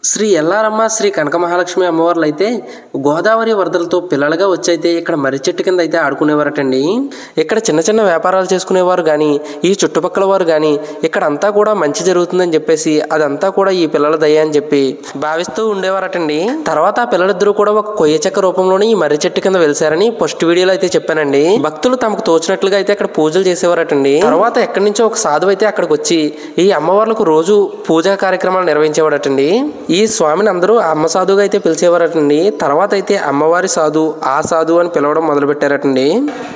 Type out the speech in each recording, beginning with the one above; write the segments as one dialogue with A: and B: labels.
A: శ్రీ ఎల్లారమ్మ శ్రీ కనక మహాలక్ష్మి అమ్మవార్లు అయితే గోదావరి వరదలతో పిల్లలుగా వచ్చైతే ఇక్కడ మర్రి చెట్టు కింద అయితే ఆడుకునేవారటండి. ఇక్కడ చిన్న చిన్న వ్యాపారాలు చేసుకునేవారు కానీ ఈ చుట్టుపక్కల వారు కానీ ఇక్కడ అంతా కూడా మంచి జరుగుతుందని చెప్పేసి అదంతా కూడా ఈ పిల్లల దయ అని చెప్పి భావిస్తూ ఉండేవారటండి. తర్వాత ఆ పిల్లలిద్దరూ కూడా ఒక కొయ్య చెక్క రూపంలోని ఈ మర్రి చెట్టు కింద వెలిసారని ఫస్ట్ వీడియోలో అయితే చెప్పానండి. భక్తులు తమకు తోచినట్లుగా అయితే అక్కడ పూజలు చేసేవారటండి. తర్వాత ఎక్కడి నుంచో ఒక సాధువు అయితే అక్కడికి వచ్చి ఈ అమ్మవార్లకు రోజు పూజా కార్యక్రమాలు నిర్వహించేవారటండి. ఈ స్వామిని అందరూ అమ్మ సాధువుగా అయితే పిలిచేవారటండి. తర్వాత అయితే అమ్మవారి సాధు ఆ సాధు అని పిలవడం మొదలు పెట్టారటండి.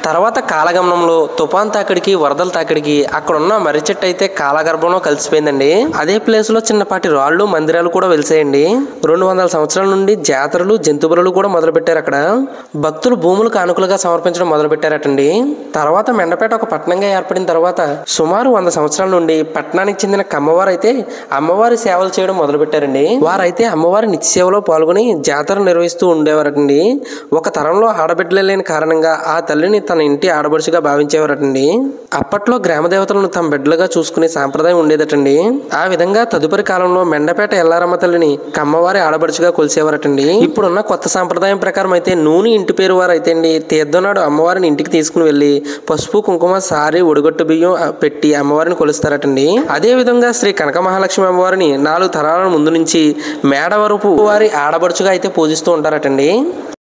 A: తర్వాత కాలగమనంలో తుఫాన్ తాకిడికి వరదల తాకిడికి అక్కడ ఉన్న మర్రి చెట్టు అయితే కాలగర్భంలో కలిసిపోయిందండి. అదే ప్లేస్ లో చిన్నపాటి రాళ్ళు మందిరాలు కూడా వెలిసాయండి. 200 సంవత్సరాల నుండి జాతరలు జంతువులు కూడా మొదలు పెట్టారు. అక్కడ భక్తులు భూములు కానుకలుగా సమర్పించడం మొదలు పెట్టారటండి. తర్వాత మెండపేట ఒక పట్టణంగా ఏర్పడిన తర్వాత సుమారు 100 సంవత్సరాల నుండి పట్టణానికి చెందిన కమ్మవారు అయితే అమ్మవారి సేవలు చేయడం మొదలు పెట్టారండి. వారైతే అమ్మవారి నిత్య సేవలో పాల్గొని జాతర నిర్వహిస్తూ ఉండేవారటండి. ఒక తరంలో ఆడబిడ్డలు లేని కారణంగా ఆ తల్లిని తన ఇంటి ఆడబడుచుగా భావించేవారటండి. అప్పట్లో గ్రామ దేవతలను తమ బిడ్డలుగా చూసుకునే సాంప్రదాయం ఉండేదటండి. ఆ విధంగా తదుపరి కాలంలో మెండపేట ఎల్లారమ్మ తల్లిని కమ్మవారి ఆడబడుచుగా కొలిసేవారటండి. ఇప్పుడున్న కొత్త సాంప్రదాయం ప్రకారం అయితే నూనె ఇంటి పేరు వారు అయితే అండి తీర్థం నాడు అమ్మవారిని ఇంటికి తీసుకుని వెళ్లి పసుపు కుంకుమ సారి ఒడిగొట్టు బియ్యం పెట్టి అమ్మవారిని కొలుస్తారటండి. అదే విధంగా శ్రీ కనక మహాలక్ష్మి అమ్మవారిని 4 తరాల ముందు నుంచి మేడ వరపు వారి ఆడబడుచుగా అయితే పూజిస్తూ ఉంటారటండి.